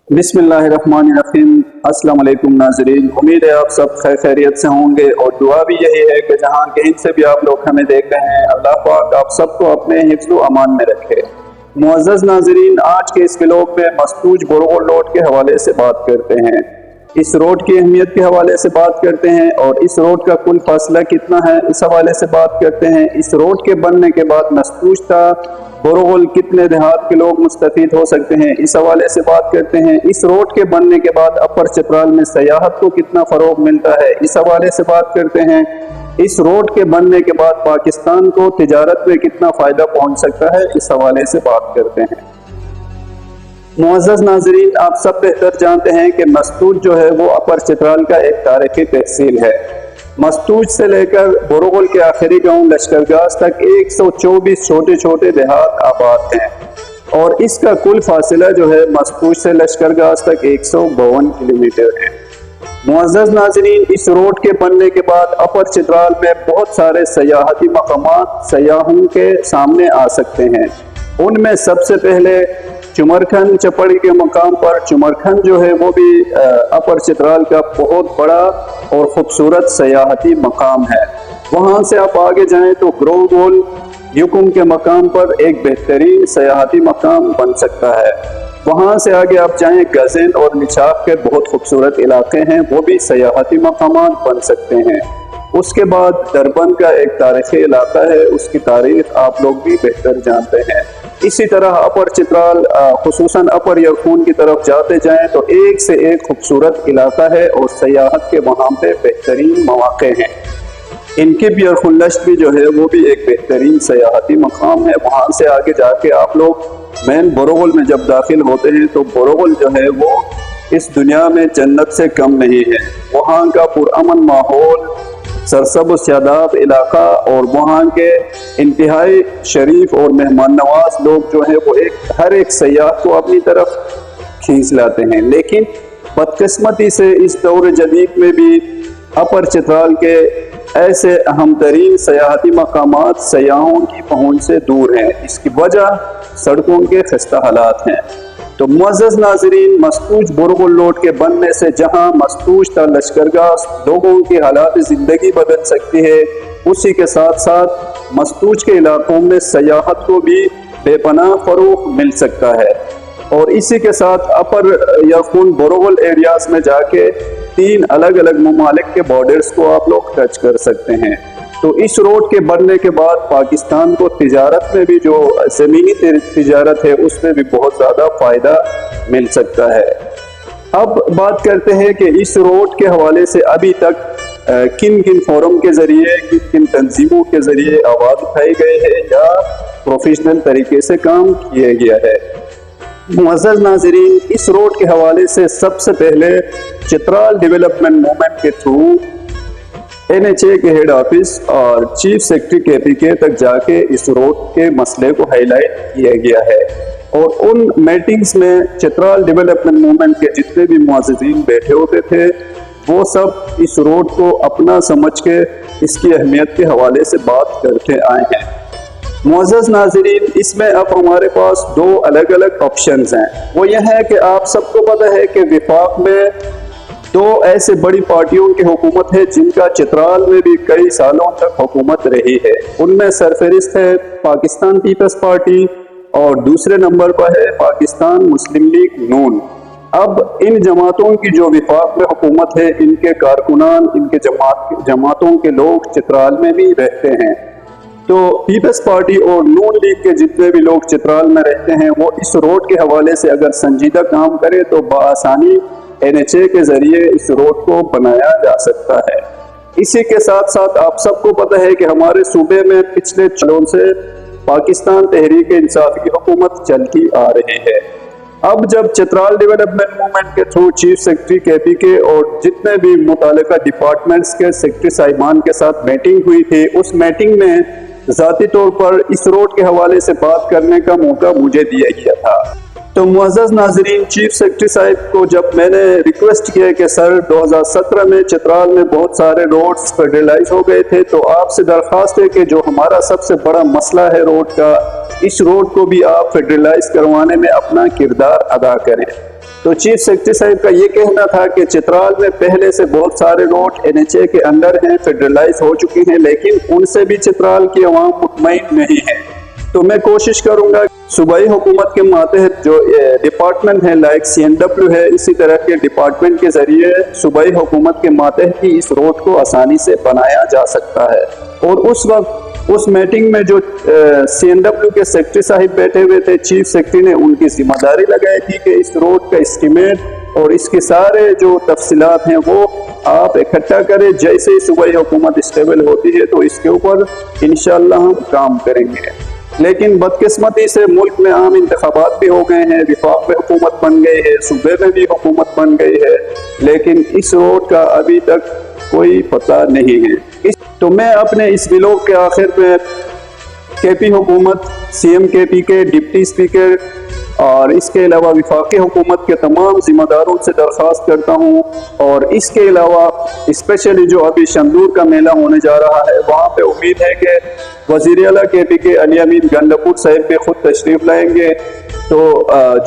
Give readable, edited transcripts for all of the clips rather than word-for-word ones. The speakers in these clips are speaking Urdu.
بسم اللہ الرحمن الرحیم۔ السلام علیکم ناظرین، امید ہے آپ سب خیر خیریت سے ہوں گے اور دعا بھی یہی ہے کہ جہاں کہیں سے بھی آپ لوگ ہمیں دیکھ رہے ہیں، اللہ پاک آپ سب کو اپنے حفظ و امان میں رکھے۔ معزز ناظرین، آج کے اس ولاگ میں مستوج بورغل روڈ کے حوالے سے بات کرتے ہیں، اس روڈ کی اہمیت کے حوالے سے بات کرتے ہیں اور اس روڈ کا کل فاصلہ کتنا ہے اس حوالے سے بات کرتے ہیں۔ اس روڈ کے بننے کے بعد مستوج تا بورغل کتنے دیہات کے لوگ مستفید ہو سکتے ہیں اس حوالے سے بات کرتے ہیں۔ اس روڈ کے بننے کے بعد اپر چترال میں سیاحت کو کتنا فروغ ملتا ہے اس حوالے سے بات کرتے ہیں۔ اس روڈ کے بننے کے بعد پاکستان کو تجارت میں کتنا فائدہ پہنچ سکتا ہے اس حوالے سے بات کرتے ہیں۔ معزز ناظرین، آپ سب بہتر جانتے ہیں کہ مستوج جو ہے وہ اپر چترال کا ایک تاریخی تحصیل ہے۔ مستوج سے لے کر بورغل کے آخری گاؤں لشکرگاہ تک 124 چھوٹے چھوٹے دیہات آباد ہیں اور اس کا کل فاصلہ جو ہے مستوج سے لشکرگاہ تک 152 کلومیٹر ہے۔ معزز ناظرین، اس روڈ کے بننے کے بعد اپر چترال میں بہت سارے سیاحتی مقامات سیاحوں کے سامنے آ سکتے ہیں۔ ان میں سب سے پہلے چمرکھن چپڑی کے مقام پر چمرکھن جو ہے وہ بھی اپر چترال کا بہت بڑا اور خوبصورت سیاحتی مقام ہے۔ وہاں سے آپ آگے جائیں تو گرو گول یکم کے مقام پر ایک بہترین سیاحتی مقام بن سکتا ہے۔ وہاں سے آگے آپ جائیں گزین اور نچاپ کے بہت خوبصورت علاقے ہیں، وہ بھی سیاحتی مقامات بن سکتے ہیں۔ اس کے بعد دربن کا ایک تاریخی علاقہ ہے، اس کی تاریخ آپ لوگ بھی بہتر جانتے ہیں۔ اسی طرح اپر چترال خصوصاً اپر یرخون کی طرف جاتے جائیں تو ایک سے ایک خوبصورت علاقہ ہے اور سیاحت کے وہاں پہ بہترین مواقع ہیں۔ انکب یرخلشت بھی جو ہے وہ بھی ایک بہترین سیاحتی مقام ہے۔ وہاں سے آگے جا کے آپ لوگ مین بورغل میں جب داخل ہوتے ہیں تو بورغل جو ہے وہ اس دنیا میں جنت سے کم نہیں ہے۔ وہاں کا پرامن ماحول، سرسبز و شاداب علاقہ اور وہاں کے انتہائی شریف اور مہمان نواز لوگ جو ہیں وہ ہر ایک سیاح کو اپنی طرف کھینچ لاتے ہیں۔ لیکن بدقسمتی سے اس دور جدید میں بھی اپر چترال کے ایسے اہم ترین سیاحتی مقامات سیاحوں کی پہنچ سے دور ہیں۔ اس کی وجہ سڑکوں کے خستہ حالات ہیں۔ تو معزز ناظرین، مستوج بورغل روڈ کے بننے سے جہاں مستوج تا لشکرگاہ لوگوں کی حالات زندگی بدل سکتی ہے، اسی کے ساتھ ساتھ مستوج کے علاقوں میں سیاحت کو بھی بے پناہ فروغ مل سکتا ہے اور اسی کے ساتھ اپر یرخون بورغل ایریاز میں جا کے 3 الگ الگ ممالک کے بارڈرز کو آپ لوگ ٹچ کر سکتے ہیں۔ تو اس روڈ کے بننے کے بعد پاکستان کو تجارت میں بھی جو زمینی تجارت ہے اس میں بھی بہت زیادہ فائدہ مل سکتا ہے۔ اب بات کرتے ہیں کہ اس روڈ کے حوالے سے ابھی تک کن کن فورم کے ذریعے، کن کن تنظیموں کے ذریعے آواز اٹھائی گئی ہے یا پروفیشنل طریقے سے کام کیا گیا ہے۔ معزز ناظرین، اس روڈ کے حوالے سے سب سے پہلے چترال ڈیولپمنٹ موومنٹ کے تھرو NHA کے ہیڈ آفس اور چیف سیکرٹری KPK تک جا کے اس روڈ کے مسئلے کو ہائی لائٹ کیا گیا ہے اور ان میٹنگز میں چترال ڈیولپمنٹ موومنٹ کے جتنے بھی معززین بیٹھے ہوتے تھے وہ سب اس روڈ کو اپنا سمجھ کے اس کی اہمیت کے حوالے سے بات کرتے آئے ہیں۔ معزز ناظرین، اس میں اب ہمارے پاس 2 الگ الگ آپشنز ہیں۔ وہ یہ ہے کہ آپ سب کو پتہ ہے کہ وفاق میں 2 ایسے بڑی پارٹیوں کی حکومت ہے جن کا چترال میں بھی کئی سالوں تک حکومت رہی ہے۔ ان میں سرفہرست ہے پاکستان پیپلز پارٹی اور دوسرے نمبر پر ہے پاکستان مسلم لیگ نون۔ اب ان جماعتوں کی جو وفاق میں حکومت ہے، ان کے کارکنان، ان کے جماعتوں کے لوگ چترال میں بھی رہتے ہیں۔ تو پیپلز پارٹی اور نون لیگ کے جتنے بھی لوگ چترال میں رہتے ہیں وہ اس روڈ کے حوالے سے اگر سنجیدہ کام کرے تو بآسانی NHA کے ذریعے اس روڈ کو بنایا جا سکتا ہے۔ اسی کے ساتھ ساتھ آپ سب کو پتہ ہے کہ ہمارے صوبے میں پچھلے سالوں سے پاکستان تحریک انصاف کی حکومت چلتی آ رہی ہے۔ اب جب چترال ڈیولپمنٹ موومنٹ کے تھرو چیف سیکرٹری KPK اور جتنے بھی متعلقہ ڈپارٹمنٹس کے سیکرٹری صاحبان کے ساتھ میٹنگ ہوئی تھی، اس میٹنگ میں ذاتی طور پر اس روڈ کے حوالے سے بات کرنے کا موقع مجھے دیا گیا تھا۔ تو معزز ناظرین، چیف سیکرٹری صاحب کو جب میں نے ریکویسٹ کیا کہ سر 2017 میں چترال میں بہت سارے روڈز فیڈرلائز ہو گئے تھے، تو آپ سے درخواست ہے کہ جو ہمارا سب سے بڑا مسئلہ ہے روڈ کا، اس روڈ کو بھی آپ فیڈرلائز کروانے میں اپنا کردار ادا کریں۔ تو چیف سیکرٹری صاحب کا یہ کہنا تھا کہ چترال میں پہلے سے بہت سارے روڈ NHA کے اندر ہیں، فیڈرلائز ہو چکی ہیں، لیکن ان سے بھی چترال کی عوام مطمئن نہیں ہے۔ تو میں کوشش کروں گا صوبائی حکومت کے ماتحت جو ڈپارٹمنٹ ہیں لائک CNW ہے، اسی طرح کے ڈپارٹمنٹ کے ذریعے صوبائی حکومت کے ماتحت ہی اس روڈ کو آسانی سے بنایا جا سکتا ہے۔ اور اس وقت اس میٹنگ میں جو CNW کے سیکرٹری صاحب بیٹھے ہوئے تھے، چیف سیکرٹری نے ان کی ذمہ داری لگائی تھی کہ اس روڈ کا اسٹیمیٹ اور اس کے سارے جو تفصیلات ہیں وہ آپ اکٹھا کریں، جیسے ہی صوبائی حکومت اسٹیبل ہوتی ہے تو اس کے اوپر انشاءاللہ ہم کام کریں گے۔ لیکن بدقسمتی سے ملک میں عام انتخابات بھی ہو گئے ہیں، وفاق میں حکومت بن گئی ہے، صوبے میں بھی حکومت بن گئی ہے، لیکن اس روڈ کا ابھی تک کوئی پتہ نہیں ہے۔ تو میں اپنے اس ویلوگ کے آخر میں KP حکومت، CM KP کے ڈپٹی اسپیکر اور اس کے علاوہ وفاقی حکومت کے تمام ذمہ داروں سے درخواست کرتا ہوں، اور اس کے علاوہ اسپیشلی جو ابھی شندور کا میلہ ہونے جا رہا ہے، وہاں پہ امید ہے کہ وزیر اعلیٰ KP کے علی امین گنڈپور صاحب بھی خود تشریف لائیں گے۔ تو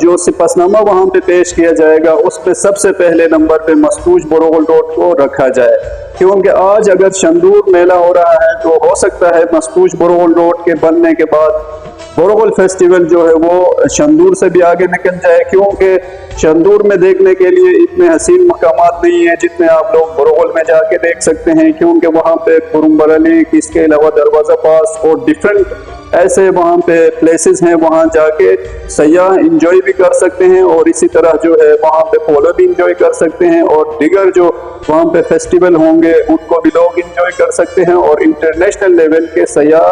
جو سپاس نامہ وہاں پہ پیش کیا جائے گا اس پہ سب سے پہلے نمبر پہ مستوج بروغل روڈ کو رکھا جائے، کیونکہ آج اگر شندور میلہ ہو رہا ہے تو ہو سکتا ہے مستوج بروغل روڈ کے بننے کے بعد بروغل فیسٹیول جو ہے وہ شندور سے بھی آگے نکل جائے، کیونکہ شندور میں دیکھنے کے لیے اتنے حسین مقامات نہیں ہیں جتنے آپ لوگ بروغل میں جا کے دیکھ سکتے ہیں، کیونکہ وہاں پہ کرمبر علی، اس کے علاوہ دروازہ پاس اور ڈیفرنٹ ایسے وہاں پہ پلیسز ہیں، وہاں جا کے سیاح انجوائے بھی کر سکتے ہیں، اور اسی طرح جو ہے وہاں پہ پولو بھی انجوائے کر سکتے ہیں، اور دیگر جو وہاں پہ فیسٹیول ہوں گے ان کو بھی لوگ انجوائے کر سکتے ہیں، اور انٹرنیشنل لیول کے سیاح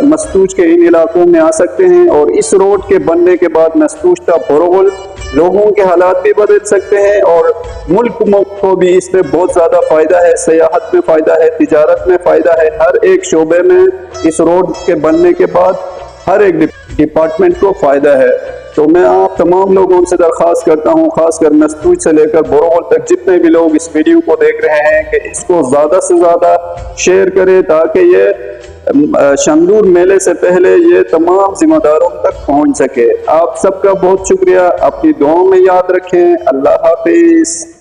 مستوج کے ان علاقوں میں آ سکتے ہیں۔ اور اس روڈ کے بننے کے بعد مستوج تا بروغل لوگوں کے حالات بھی بدل سکتے ہیں، اور ملک کو بھی اس میں بہت زیادہ فائدہ ہے، سیاحت میں فائدہ ہے، تجارت میں فائدہ ہے، ہر ایک شعبے میں اس روڈ کے بننے کے بعد ہر ایک ڈپارٹمنٹ کو فائدہ ہے۔ تو میں آپ تمام لوگوں سے درخواست کرتا ہوں، خاص کر مستوج سے لے کر بروغل تک جتنے بھی لوگ اس ویڈیو کو دیکھ رہے ہیں، کہ اس کو زیادہ سے زیادہ شیئر کریں تاکہ یہ شندور میلے سے پہلے یہ تمام ذمہ داروں تک پہنچ سکے۔ آپ سب کا بہت شکریہ، اپنی دعاؤں میں یاد رکھیں۔ اللہ حافظ۔